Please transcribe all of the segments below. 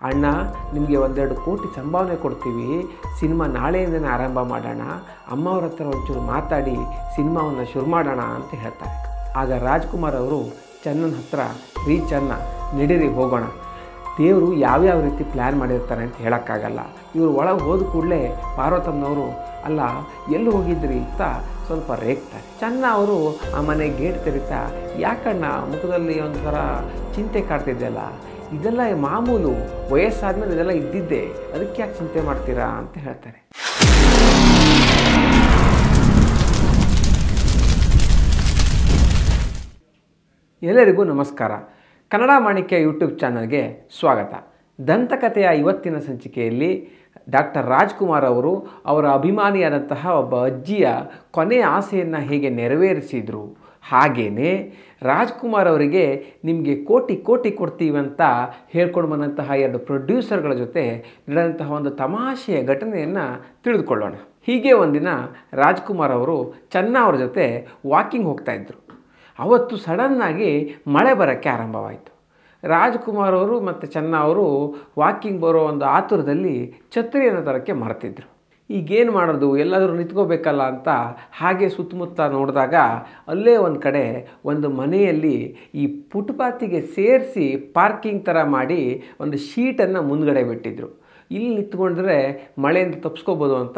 ಅಣ್ಣ ನಿಮಗೆ 1-2 ಕೋಟಿ ಸಂಭಾವನೆ ಕೊಡ್ತೀವಿ, ಸಿನಿಮಾ ನಾಳೆಯಿಂದನೇ ಆರಂಭ ಮಾಡೋಣ, ಅಮ್ಮವ್ರ ಹತ್ರ ಒಂಚೂರು ಮಾತಾಡಿ ಸಿನಿಮಾವನ್ನು ಶುರು ಮಾಡೋಣ ಅಂತ ಹೇಳ್ತಾರೆ. ಆಗ ರಾಜ್ಕುಮಾರ್ ಅವರು ಚನ್ನನ ಹತ್ರ, ರೀ ಚನ್ನ ನಡೀರಿ ಹೋಗೋಣ, ದೇವರು ಯಾವ್ಯಾವ ರೀತಿ ಪ್ಲ್ಯಾನ್ ಮಾಡಿರ್ತಾರೆ ಅಂತ ಹೇಳೋಕ್ಕಾಗಲ್ಲ. ಇವರು ಒಳಗೆ ಹೋದ ಕೂಡಲೇ ಪಾರ್ವತಮ್ಮನವರು ಅಲ್ಲ ಎಲ್ಲಿ ಹೋಗಿದ್ರಿ ಅಂತ ಸ್ವಲ್ಪ ರೇಗ್ತಾರೆ. ಚನ್ನ ಅವರು ಆ ಮನೆ ಗೇಟ್ ತೆರಿತಾ, ಯಾಕಣ್ಣ ಮುಖದಲ್ಲಿ ಒಂಥರ ಚಿಂತೆ ಕಾಡ್ತಿದ್ದೆಲ್ಲ, ಇದೆಲ್ಲ ಮಾಮೂಲು, ವಯಸ್ಸಾದ್ಮೇಲೆ ಇದೆಲ್ಲ ಇದ್ದಿದ್ದೆ, ಅದಕ್ಕೆ ಯಾಕೆ ಚಿಂತೆ ಮಾಡ್ತೀರಾ ಅಂತ ಹೇಳ್ತಾರೆ. ಎಲ್ಲರಿಗೂ ನಮಸ್ಕಾರ. ಕನ್ನಡ ಮಾಣಿಕ್ಯ ಯೂಟ್ಯೂಬ್ ಚಾನಲ್ಗೆ ಸ್ವಾಗತ. ದಂತಕಥೆಯ ಇವತ್ತಿನ ಸಂಚಿಕೆಯಲ್ಲಿ ಡಾಕ್ಟರ್ ರಾಜ್ಕುಮಾರ್ ಅವರು ಅವರ ಅಭಿಮಾನಿಯಾದಂತಹ ಒಬ್ಬ ಅಜ್ಜಿಯ ಕೊನೆಯ ಆಸೆಯನ್ನು ಹೇಗೆ ನೆರವೇರಿಸಿದರು, ಹಾಗೆಯೇ ರಾಜ್ಕುಮಾರ್ ಅವರಿಗೆ ನಿಮಗೆ ಕೋಟಿ ಕೊಡ್ತೀವಂತ ಹೇಳ್ಕೊಂಡು ಬಂದಂತಹ 2 ಪ್ರೊಡ್ಯೂಸರ್ಗಳ ಜೊತೆ ನಡೆದಂತಹ ಒಂದು ತಮಾಷೆಯ ಘಟನೆಯನ್ನು ತಿಳಿದುಕೊಳ್ಳೋಣ. ಹೀಗೆ ಒಂದಿನ ರಾಜ್ಕುಮಾರ್ ಅವರು ಚನ್ನ ಅವ್ರ ಜೊತೆ ವಾಕಿಂಗ್ ಹೋಗ್ತಾಯಿದ್ರು. ಅವತ್ತು ಸಡನ್ನಾಗಿ ಮಳೆ ಬರೋಕ್ಕೆ ಆರಂಭವಾಯಿತು. ರಾಜ್ಕುಮಾರ್ ಅವರು ಮತ್ತು ಚನ್ನ ಅವರು ವಾಕಿಂಗ್ ಬರೋ ಒಂದು ಆತುರದಲ್ಲಿ ಛತ್ರಿಯನ್ನು ತರೋಕ್ಕೆ ಮರೆತಿದ್ರು. ಈಗೇನು ಮಾಡೋದು, ಎಲ್ಲಾದರೂ ನಿಂತ್ಕೋಬೇಕಲ್ಲ ಅಂತ ಹಾಗೆ ಸುತ್ತಮುತ್ತ ನೋಡಿದಾಗ ಅಲ್ಲೇ ಒಂದು ಕಡೆ ಒಂದು ಮನೆಯಲ್ಲಿ ಈ ಫುಟ್ಪಾತಿಗೆ ಸೇರಿಸಿ ಪಾರ್ಕಿಂಗ್ ಥರ ಮಾಡಿ ಒಂದು ಶೀಟನ್ನು ಮುಂದ್ಗಡೆ ಬಿಟ್ಟಿದ್ರು. ಇಲ್ಲಿ ನಿಂತ್ಕೊಂಡ್ರೆ ಮಳೆಯಿಂದ ತಪ್ಪಿಸ್ಕೋಬೋದು ಅಂತ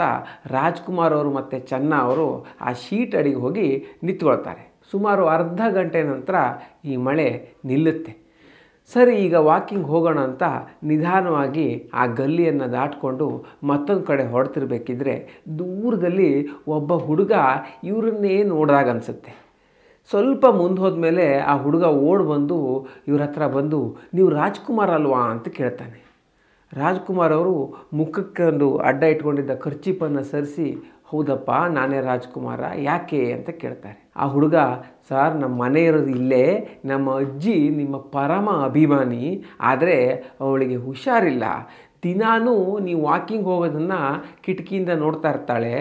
ರಾಜ್ಕುಮಾರ್ ಅವರು ಮತ್ತು ಚನ್ನ ಅವರು ಆ ಶೀಟ್ ಅಡಿಗೆ ಹೋಗಿ ನಿಂತ್ಕೊಳ್ತಾರೆ. ಸುಮಾರು ಅರ್ಧ ಗಂಟೆ ನಂತರ ಈ ಮಳೆ ನಿಲ್ಲುತ್ತೆ. ಸರಿ, ಈಗ ವಾಕಿಂಗ್ ಹೋಗೋಣ ಅಂತ ನಿಧಾನವಾಗಿ ಆ ಗಲ್ಲಿಯನ್ನು ದಾಟಿಕೊಂಡು ಮತ್ತೊಂದು ಕಡೆ ಹೊರಡ್ತಿರ್ಬೇಕಿದ್ರೆ ದೂರದಲ್ಲಿ ಒಬ್ಬ ಹುಡುಗ ಇವರನ್ನೇ ನೋಡಿದಾಗ ಅನಿಸುತ್ತೆ. ಸ್ವಲ್ಪ ಮುಂದೆ ಹೋದ್ಮೇಲೆ ಆ ಹುಡುಗ ಓಡಿ ಬಂದು ಇವ್ರ ಹತ್ರ ಬಂದು, ನೀವು ರಾಜ್ಕುಮಾರ್ ಅಲ್ವಾ ಅಂತ ಕೇಳ್ತಾನೆ. ರಾಜ್ಕುಮಾರ್ ಅವರು ಮುಖಕ್ಕೊಂದು ಅಡ್ಡ ಇಟ್ಕೊಂಡಿದ್ದ ಖರ್ಚೀಪನ್ನು ಸರಿಸಿ, ಹೌದಪ್ಪ ನಾನೇ ರಾಜ್ಕುಮಾರ, ಯಾಕೆ ಅಂತ ಕೇಳ್ತಾರೆ. ಆ ಹುಡುಗ, ಸರ್ ನಮ್ಮ ಮನೆ ಇರೋದು ಇಲ್ಲೇ, ನಮ್ಮ ಅಜ್ಜಿ ನಿಮ್ಮ ಪರಮ ಅಭಿಮಾನಿ, ಆದರೆ ಅವಳಿಗೆ ಹುಷಾರಿಲ್ಲ, ದಿನಾನೂ ನೀವು ವಾಕಿಂಗ್ ಹೋಗೋದನ್ನು ಕಿಟಕಿಯಿಂದ ನೋಡ್ತಾ ಇರ್ತಾಳೆ,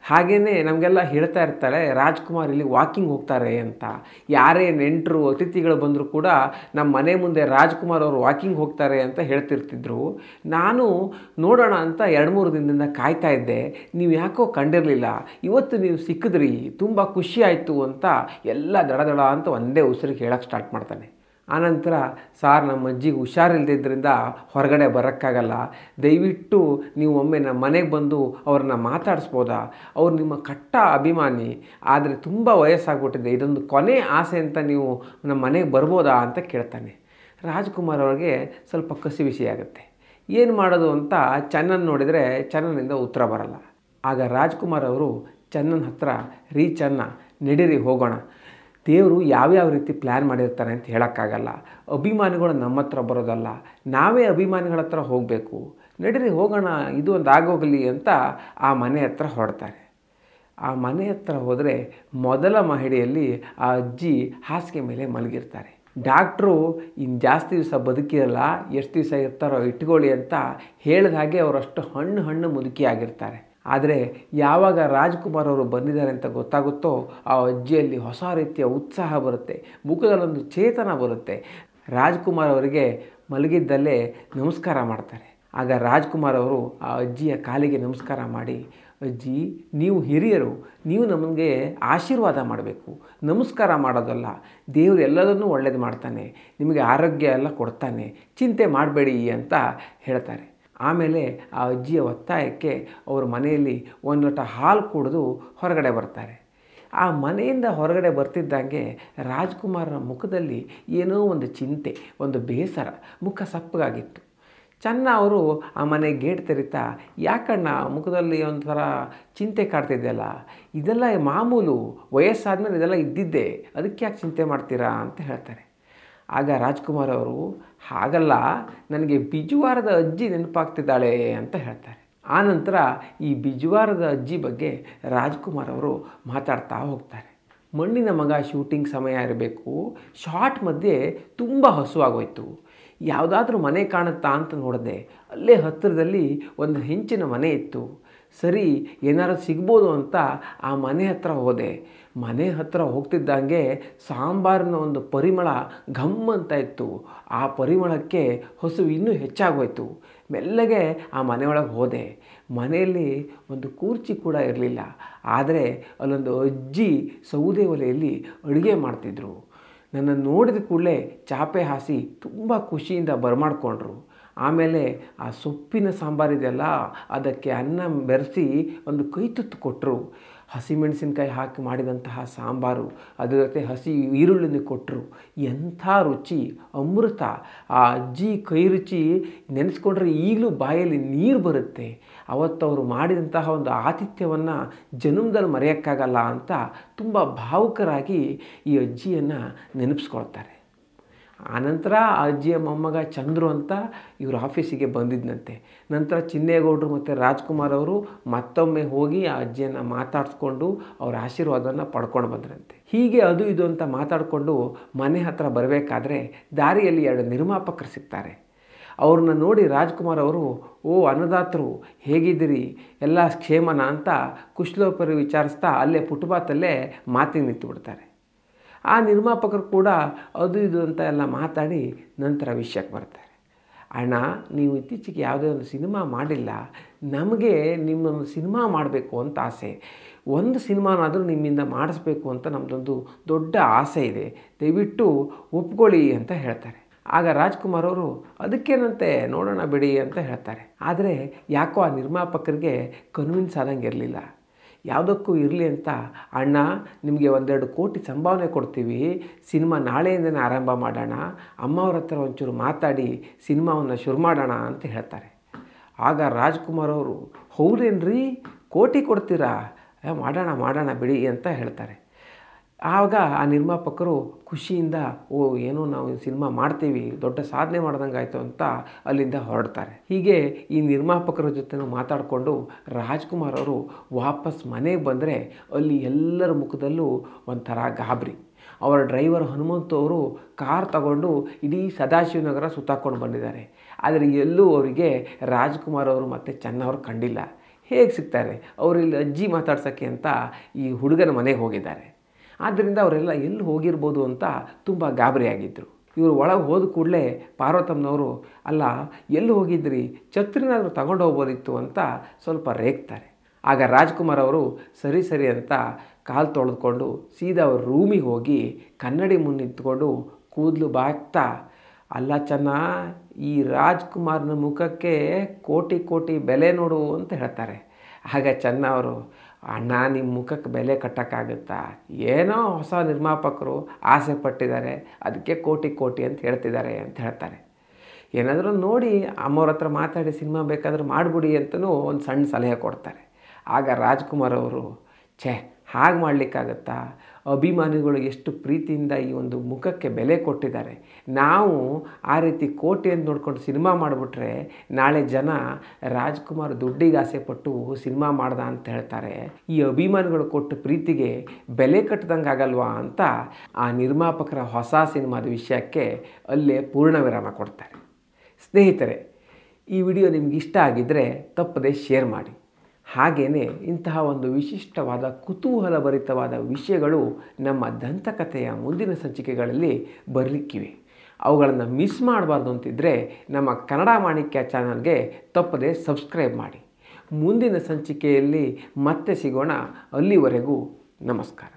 ಹಾಗೆಯೇ ನಮಗೆಲ್ಲ ಹೇಳ್ತಾ ಇರ್ತಾಳೆ ರಾಜ್ಕುಮಾರ್ ಇಲ್ಲಿ ವಾಕಿಂಗ್ ಹೋಗ್ತಾರೆ ಅಂತ. ಯಾರೇ ನೆಂಟರು ಅತಿಥಿಗಳು ಬಂದರೂ ಕೂಡ ನಮ್ಮ ಮನೆ ಮುಂದೆ ರಾಜ್ಕುಮಾರ್ ಅವರು ವಾಕಿಂಗ್ ಹೋಗ್ತಾರೆ ಅಂತ ಹೇಳ್ತಿರ್ತಿದ್ರು. ನಾನು ನೋಡೋಣ ಅಂತ 2-3 ದಿನದಿಂದ ಕಾಯ್ತಾ ಇದ್ದೆ, ನೀವು ಯಾಕೋ ಕಂಡಿರಲಿಲ್ಲ, ಇವತ್ತು ನೀವು ಸಿಕ್ಕಿದ್ರಿ, ತುಂಬ ಖುಷಿ ಆಯಿತು ಅಂತ ಎಲ್ಲ ದಡ ಅಂತ ಒಂದೇ ಉಸಿರಿಗೆ ಹೇಳೋಕ್ಕೆ ಸ್ಟಾರ್ಟ್ ಮಾಡ್ತಾನೆ. ಆನಂತರ, ಸಾರ್ ನಮ್ಮ ಅಜ್ಜಿಗೆ ಹುಷಾರಿಲ್ದಿದ್ದರಿಂದ ಹೊರಗಡೆ ಬರೋಕ್ಕಾಗಲ್ಲ, ದಯವಿಟ್ಟು ನೀವು ಒಮ್ಮೆ ನಮ್ಮ ಮನೆಗೆ ಬಂದು ಅವ್ರನ್ನ ಮಾತಾಡಿಸ್ಬೋದಾ, ಅವ್ರು ನಿಮ್ಮ ಕಟ್ಟ ಅಭಿಮಾನಿ, ಆದರೆ ತುಂಬ ವಯಸ್ಸಾಗ್ಬಿಟ್ಟಿದೆ, ಇದೊಂದು ಕೊನೆ ಆಸೆ ಅಂತ ನೀವು ನಮ್ಮ ಮನೆಗೆ ಬರ್ಬೋದಾ ಅಂತ ಕೇಳ್ತಾನೆ. ರಾಜ್ಕುಮಾರ್ ಅವ್ರಿಗೆ ಸ್ವಲ್ಪ ಕಸಿವಿಸಿ ಆಗುತ್ತೆ. ಏನು ಮಾಡೋದು ಅಂತ ಚನ್ನನ್ ನೋಡಿದರೆ ಚನ್ನನಿಂದ ಉತ್ತರ ಬರಲ್ಲ. ಆಗ ರಾಜ್ಕುಮಾರ್ ಅವರು ಚನ್ನನ ಹತ್ರ, ರೀ ಚನ್ನ ನಡೀರಿ ಹೋಗೋಣ, ದೇವರು ಯಾವ್ಯಾವ ರೀತಿ ಪ್ಲ್ಯಾನ್ ಮಾಡಿರ್ತಾರೆ ಅಂತ ಹೇಳೋಕ್ಕಾಗಲ್ಲ, ಅಭಿಮಾನಿಗಳು ನಮ್ಮ ಹತ್ರ ಬರೋದಲ್ಲ, ನಾವೇ ಅಭಿಮಾನಿಗಳ ಹತ್ರ ಹೋಗಬೇಕು, ನಡೀರಿ ಹೋಗೋಣ, ಇದು ಒಂದು ಆಗೋಗಲಿ ಅಂತ ಆ ಮನೆ ಹತ್ರ ಹೊರಡ್ತಾರೆ. ಆ ಮನೆ ಹತ್ರ ಹೋದರೆ ಮೊದಲ ಮಹಡಿಯಲ್ಲಿ ಆ ಅಜ್ಜಿ ಹಾಸಿಗೆ ಮೇಲೆ ಮಲಗಿರ್ತಾರೆ. ಡಾಕ್ಟ್ರು ಇನ್ನು ಜಾಸ್ತಿ ದಿವಸ ಬದುಕಿರಲ್ಲ, ಎಷ್ಟು ದಿವಸ ಇರ್ತಾರೋ ಇಟ್ಕೊಳ್ಳಿ ಅಂತ ಹೇಳಿದ ಹಾಗೆ ಅವರಷ್ಟು ಹಣ್ಣು ಮುದುಕಿ ಆಗಿರ್ತಾರೆ. ಆದರೆ ಯಾವಾಗ ರಾಜ್ಕುಮಾರ್ ಅವರು ಬಂದಿದ್ದಾರೆ ಅಂತ ಗೊತ್ತಾಗುತ್ತೋ ಆ ಅಜ್ಜಿಯಲ್ಲಿ ಹೊಸ ರೀತಿಯ ಉತ್ಸಾಹ ಬರುತ್ತೆ, ಮುಖದಲ್ಲೊಂದು ಚೇತನ ಬರುತ್ತೆ. ರಾಜ್ಕುಮಾರ್ ಅವರಿಗೆ ಮಲಗಿದ್ದಲ್ಲೇ ನಮಸ್ಕಾರ ಮಾಡ್ತಾರೆ. ಆಗ ರಾಜ್ಕುಮಾರ್ ಅವರು ಆ ಅಜ್ಜಿಯ ಕಾಲಿಗೆ ನಮಸ್ಕಾರ ಮಾಡಿ, ಅಜ್ಜಿ ನೀವು ಹಿರಿಯರು, ನೀವು ನಮಗೆ ಆಶೀರ್ವಾದ ಮಾಡಬೇಕು, ನಮಸ್ಕಾರ ಮಾಡೋದಲ್ಲ, ದೇವರು ಎಲ್ಲದನ್ನೂ ಒಳ್ಳೇದು ಮಾಡ್ತಾನೆ, ನಿಮಗೆ ಆರೋಗ್ಯ ಎಲ್ಲ ಕೊಡ್ತಾನೆ, ಚಿಂತೆ ಮಾಡಬೇಡಿ ಅಂತ ಹೇಳ್ತಾರೆ. ಆಮೇಲೆ ಆ ಅಜ್ಜಿಯ ಒತ್ತಾಯಕ್ಕೆ ಅವ್ರ ಮನೆಯಲ್ಲಿ 1 ಲೋಟ ಹಾಲು ಕುಡಿದು ಹೊರಗಡೆ ಬರ್ತಾರೆ. ಆ ಮನೆಯಿಂದ ಹೊರಗಡೆ ಬರ್ತಿದ್ದಂಗೆ ರಾಜ್ಕುಮಾರನ ಮುಖದಲ್ಲಿ ಏನೋ ಒಂದು ಚಿಂತೆ, ಒಂದು ಬೇಸರ, ಮುಖ ಸಪ್ಪಗಾಗಿತ್ತು. ಚನ್ನ ಅವರು ಆ ಮನೆ ಗೇಟ್ ತೆರಿತಾ, ಯಾಕಣ್ಣ ಮುಖದಲ್ಲಿ ಒಂಥರ ಚಿಂತೆ ಕಾಡ್ತಿದ್ದೆಲ್ಲ, ಇದೆಲ್ಲ ಮಾಮೂಲು, ವಯಸ್ಸಾದ್ಮೇಲೆ ಇದೆಲ್ಲ ಇದ್ದಿದ್ದೆ, ಅದಕ್ಕೆ ಯಾಕೆ ಚಿಂತೆ ಮಾಡ್ತೀರಾ ಅಂತ ಹೇಳ್ತಾರೆ. ಆಗ ರಾಜ್ಕುಮಾರ್ ಅವರು, ಹಾಗಲ್ಲ, ನನಗೆ ಬಿಜುವಾರದ ಅಜ್ಜಿ ನೆನಪಾಗ್ತಿದ್ದಾಳೆ ಅಂತ ಹೇಳ್ತಾರೆ. ಆನಂತರ ಈ ಬಿಜುವಾರದ ಅಜ್ಜಿ ಬಗ್ಗೆ ರಾಜ್ಕುಮಾರ್ ಅವರು ಮಾತಾಡ್ತಾ ಹೋಗ್ತಾರೆ. ಮಣ್ಣಿನ ಮಗ ಶೂಟಿಂಗ್ ಸಮಯ ಇರಬೇಕು, ಶಾರ್ಟ್ ಮಧ್ಯೆ ತುಂಬ ಹಸುವಾಗೋಯ್ತು, ಯಾವುದಾದ್ರೂ ಮನೆ ಕಾಣುತ್ತಾ ಅಂತ ನೋಡಿದೆ, ಅಲ್ಲೇ ಹತ್ತಿರದಲ್ಲಿ ಒಂದು ಹೆಂಚಿನ ಮನೆ ಇತ್ತು, ಸರಿ ಏನಾದ್ರು ಸಿಗ್ಬೋದು ಅಂತ ಆ ಮನೆ ಹತ್ರ ಹೋದೆ, ಮನೆ ಹತ್ತಿರ ಹೋಗ್ತಿದ್ದಂಗೆ ಸಾಂಬಾರಿನ ಒಂದು ಪರಿಮಳ ಘಮ್ ಅಂತ ಇತ್ತು. ಆ ಪರಿಮಳಕ್ಕೆ ಹಸಿವು ಇನ್ನೂ ಹೆಚ್ಚಾಗೋಯ್ತು. ಮೆಲ್ಲಗೆ ಆ ಮನೆಯೊಳಗೆ ಹೋದೆ. ಮನೆಯಲ್ಲಿ ಒಂದು ಕೂರ್ಚಿ ಕೂಡ ಇರಲಿಲ್ಲ. ಆದರೆ ಅಲ್ಲೊಂದು ಅಜ್ಜಿ ಸೌದೆ ಒಲೆಯಲ್ಲಿ ಅಡುಗೆ ಮಾಡ್ತಿದ್ರು. ನನ್ನನ್ನು ನೋಡಿದ ಕೂಡಲೇ ಚಾಪೆ ಹಾಸಿ ತುಂಬ ಖುಷಿಯಿಂದ ಬರಮಾಡ್ಕೊಂಡ್ರು. ಆಮೇಲೆ ಆ ಸೊಪ್ಪಿನ ಸಾಂಬಾರಿದೆಯಲ್ಲ, ಅದಕ್ಕೆ ಅನ್ನ ಬೆರೆಸಿ ಒಂದು ಕೈ ತುತ್ತು ಕೊಟ್ಟರು. ಹಸಿಮೆಣಸಿನ್ಕಾಯಿ ಹಾಕಿ ಮಾಡಿದಂತಹ ಸಾಂಬಾರು, ಅದರ ಜೊತೆ ಹಸಿ ಈರುಳ್ಳಿನ ಕೊಟ್ಟರು. ಎಂಥ ರುಚಿ, ಅಮೃತ. ಆ ಅಜ್ಜಿ ಕೈ ರುಚಿ ನೆನೆಸ್ಕೊಂಡ್ರೆ ಈಗಲೂ ಬಾಯಲ್ಲಿ ನೀರು ಬರುತ್ತೆ. ಅವತ್ತವರು ಮಾಡಿದಂತಹ ಒಂದು ಆತಿಥ್ಯವನ್ನು ಜನ್ಮದಲ್ಲಿ ಮರೆಯೋಕ್ಕಾಗಲ್ಲ ಅಂತ ತುಂಬ ಭಾವುಕರಾಗಿ ಈ ಅಜ್ಜಿಯನ್ನು ನೆನಪಿಸ್ಕೊಳ್ತಾರೆ. ಆನಂತರ ಆ ಅಜ್ಜಿಯ ಮೊಮ್ಮಗ ಚಂದ್ರು ಅಂತ ಇವರು ಆಫೀಸಿಗೆ ಬಂದಿದ್ದಂತೆ. ನಂತರ ಚಿನ್ನೇಗೌಡರು ಮತ್ತು ರಾಜ್ಕುಮಾರ್ ಅವರು ಮತ್ತೊಮ್ಮೆ ಹೋಗಿ ಆ ಅಜ್ಜಿಯನ್ನು ಮಾತಾಡಿಸ್ಕೊಂಡು ಅವರ ಆಶೀರ್ವಾದವನ್ನು ಪಡ್ಕೊಂಡು ಬಂದ್ರಂತೆ. ಹೀಗೆ ಅದು ಇದು ಅಂತ ಮಾತಾಡಿಕೊಂಡು ಮನೆ ಹತ್ರ ಬರಬೇಕಾದ್ರೆ ದಾರಿಯಲ್ಲಿ 2 ನಿರ್ಮಾಪಕರು ಸಿಗ್ತಾರೆ. ಅವ್ರನ್ನ ನೋಡಿ ರಾಜ್ಕುಮಾರ್ ಅವರು, ಓ ಅನ್ನದಾತರು ಹೇಗಿದ್ದೀರಿ, ಎಲ್ಲ ಕ್ಷೇಮನ ಅಂತ ಕುಶಲೋಪರಿ ವಿಚಾರಿಸ್ತಾ ಅಲ್ಲೇ ಫುಟ್ಪಾತಲ್ಲೇ ಮಾತಿಗೆ ನಿಂತು ಬಿಡ್ತಾರೆ. ಆ ನಿರ್ಮಾಪಕರು ಕೂಡ ಅದು ಇದು ಅಂತ ಎಲ್ಲ ಮಾತಾಡಿ ನಂತರ ವಿಷಯಕ್ಕೆ ಬರ್ತಾರೆ. ಅಣ್ಣ, ನೀವು ಇತ್ತೀಚೆಗೆ ಯಾವುದೇ ಒಂದು ಸಿನಿಮಾ ಮಾಡಿಲ್ಲ, ನಮಗೆ ನಿಮ್ಮೊಂದು ಸಿನಿಮಾ ಮಾಡಬೇಕು ಅಂತ ಆಸೆ. ಒಂದು ಸಿನಿಮಾನಾದರೂ ನಿಮ್ಮಿಂದ ಮಾಡಿಸ್ಬೇಕು ಅಂತ ನಮ್ಮದೊಂದು ದೊಡ್ಡ ಆಸೆ ಇದೆ, ದಯವಿಟ್ಟು ಒಪ್ಕೊಳ್ಳಿ ಅಂತ ಹೇಳ್ತಾರೆ. ಆಗ ರಾಜ್ಕುಮಾರ್ ಅವರು ಅದಕ್ಕೇನಂತೆ ನೋಡೋಣ ಬಿಡಿ ಅಂತ ಹೇಳ್ತಾರೆ. ಆದರೆ ಯಾಕೋ ಆ ನಿರ್ಮಾಪಕರಿಗೆ ಕನ್ವಿನ್ಸ್ ಆದಂಗೆ ಇರಲಿಲ್ಲ. ಯಾವುದಕ್ಕೂ ಇರಲಿ ಅಂತ, ಅಣ್ಣ ನಿಮಗೆ 1-2 ಕೋಟಿ ಸಂಭಾವನೆ ಕೊಡ್ತೀವಿ, ಸಿನಿಮಾ ನಾಳೆಯಿಂದನೇ ಆರಂಭ ಮಾಡೋಣ, ಅಮ್ಮವ್ರ ಹತ್ರ ಒಂಚೂರು ಮಾತಾಡಿ ಸಿನಿಮಾವನ್ನು ಶುರು ಮಾಡೋಣ ಅಂತ ಹೇಳ್ತಾರೆ. ಆಗ ರಾಜ್ಕುಮಾರ್ ಅವರು, ಹೌದೇನ್ರಿ, ಕೋಟಿ ಕೊಡ್ತೀರಾ, ಮಾಡೋಣ ಬಿಡಿ ಅಂತ ಹೇಳ್ತಾರೆ. ಆಗ ಆ ನಿರ್ಮಾಪಕರು ಖುಷಿಯಿಂದ, ಓ ಏನೋ ನಾವು ಸಿನಿಮಾ ಮಾಡ್ತೀವಿ, ದೊಡ್ಡ ಸಾಧನೆ ಮಾಡ್ದಂಗೆ ಆಯಿತು ಅಂತ ಅಲ್ಲಿಂದ ಹೊರಡ್ತಾರೆ. ಹೀಗೆ ಈ ನಿರ್ಮಾಪಕರ ಜೊತೆ ಮಾತಾಡಿಕೊಂಡು ರಾಜ್ಕುಮಾರ್ ಅವರು ವಾಪಸ್ ಮನೆಗೆ ಬಂದರೆ ಅಲ್ಲಿ ಎಲ್ಲರ ಮುಖದಲ್ಲೂ ಒಂಥರ ಗಾಬರಿ. ಅವರ ಡ್ರೈವರ್ ಹನುಮಂತು ಅವರು ಕಾರ್ ತಗೊಂಡು ಇಡೀ ಸದಾಶಿವನಗರ ಸುತ್ತಾಕೊಂಡು ಬಂದಿದ್ದಾರೆ. ಆದರೆ ಎಲ್ಲೂ ಅವರಿಗೆ ರಾಜ್ಕುಮಾರ್ ಅವರು ಮತ್ತು ಚೆನ್ನವರು ಕಂಡಿಲ್ಲ. ಹೇಗೆ ಸಿಗ್ತಾರೆ? ಅವರು ಇಲ್ಲಿ ಅಜ್ಜಿ ಮಾತಾಡ್ಸೋಕ್ಕೆ ಅಂತ ಈ ಹುಡುಗನ ಮನೆಗೆ ಹೋಗಿದ್ದಾರೆ. ಆದ್ದರಿಂದ ಅವರೆಲ್ಲ ಎಲ್ಲಿ ಹೋಗಿರ್ಬೋದು ಅಂತ ತುಂಬ ಗಾಬರಿಯಾಗಿದ್ದರು. ಇವರು ಒಳಗೆ ಹೋದ ಕೂಡಲೇ ಪಾರ್ವತಮ್ಮನವರು, ಅಲ್ಲ ಎಲ್ಲಿ ಹೋಗಿದ್ರಿ, ಛತ್ರಿನಾದರೂ ತಗೊಂಡು ಹೋಗ್ಬೋದಿತ್ತು ಅಂತ ಸ್ವಲ್ಪ ರೇಗ್ತಾರೆ. ಆಗ ರಾಜ್ಕುಮಾರ್ ಅವರು ಸರಿ ಅಂತ ಕಾಲು ತೊಳೆದುಕೊಂಡು ಸೀದಾ ಅವ್ರ ರೂಮಿಗೆ ಹೋಗಿ ಕನ್ನಡಿ ಮುಂದೆ ನಿಂತ್ಕೊಂಡು ಕೂದಲು ಬಾಗ್ತಾ, ಅಲ್ಲ ಚೆನ್ನ, ಈ ರಾಜ್ಕುಮಾರ್ನ ಮುಖಕ್ಕೆ ಕೋಟಿ ಬೆಲೆ ನೋಡು ಅಂತ ಹೇಳ್ತಾರೆ. ಆಗ ಚೆನ್ನ ಅವರು, ಅಣ್ಣ ನಿಮ್ಮ ಮುಖಕ್ಕೆ ಬೆಲೆ ಕಟ್ಟೋಕ್ಕಾಗುತ್ತಾ, ಏನೋ ಹೊಸ ನಿರ್ಮಾಪಕರು ಆಸೆ ಪಟ್ಟಿದ್ದಾರೆ, ಅದಕ್ಕೆ ಕೋಟಿ ಅಂತ ಹೇಳ್ತಿದ್ದಾರೆ ಅಂತ ಹೇಳ್ತಾರೆ. ಏನಾದರೂ ನೋಡಿ ಅಮ್ಮವ್ರ ಹತ್ರ ಮಾತಾಡಿ ಸಿನಿಮಾ ಬೇಕಾದ್ರೆ ಮಾಡಿಬಿಡಿ ಅಂತಲೂ ಒಂದು ಸಣ್ಣ ಸಲಹೆ ಕೊಡ್ತಾರೆ. ಆಗ ರಾಜ್ಕುಮಾರ್ ಅವರು, ಹಾಗೆ ಮಾಡಲಿಕ್ಕಾಗತ್ತಾ, ಅಭಿಮಾನಿಗಳು ಎಷ್ಟು ಪ್ರೀತಿಯಿಂದ ಈ ಒಂದು ಮುಖಕ್ಕೆ ಬೆಲೆ ಕೊಟ್ಟಿದ್ದಾರೆ, ನಾವು ಆ ರೀತಿ ಕೋಟಿ ಅಂತ ನೋಡ್ಕೊಂಡು ಸಿನಿಮಾ ಮಾಡಿಬಿಟ್ರೆ ನಾಳೆ ಜನ ರಾಜ್ಕುಮಾರ್ ದುಡ್ಡಿಗೆ ಆಸೆ ಪಟ್ಟು ಸಿನಿಮಾ ಮಾಡ್ದ ಅಂತ ಹೇಳ್ತಾರೆ, ಈ ಅಭಿಮಾನಿಗಳು ಕೊಟ್ಟ ಪ್ರೀತಿಗೆ ಬೆಲೆ ಕಟ್ಟದಂಗೆ ಆಗಲ್ವಾ ಅಂತ ಆ ನಿರ್ಮಾಪಕರ ಹೊಸ ಸಿನಿಮಾದ ವಿಷಯಕ್ಕೆ ಅಲ್ಲೇ ಪೂರ್ಣ ವಿರಾಮ ಕೊಡ್ತಾರೆ. ಸ್ನೇಹಿತರೆ, ಈ ವಿಡಿಯೋ ನಿಮ್ಗೆ ಇಷ್ಟ ಆಗಿದ್ದರೆ ತಪ್ಪದೆ ಶೇರ್ ಮಾಡಿ. ಹಾಗೆಯೇ ಇಂತಹ ಒಂದು ವಿಶಿಷ್ಟವಾದ ಕುತೂಹಲಭರಿತವಾದ ವಿಷಯಗಳು ನಮ್ಮ ದಂತಕಥೆಯ ಮುಂದಿನ ಸಂಚಿಕೆಗಳಲ್ಲಿ ಬರಲಿಕ್ಕಿವೆ. ಅವುಗಳನ್ನು ಮಿಸ್ ಮಾಡಬಾರ್ದು ಅಂತಿದ್ದರೆ ನಮ್ಮ ಕನ್ನಡ ಮಾಣಿಕ್ಯ ಚಾನಲ್ಗೆ ತಪ್ಪದೆ ಸಬ್ಸ್ಕ್ರೈಬ್ ಮಾಡಿ. ಮುಂದಿನ ಸಂಚಿಕೆಯಲ್ಲಿ ಮತ್ತೆ ಸಿಗೋಣ. ಅಲ್ಲಿವರೆಗೂ ನಮಸ್ಕಾರ.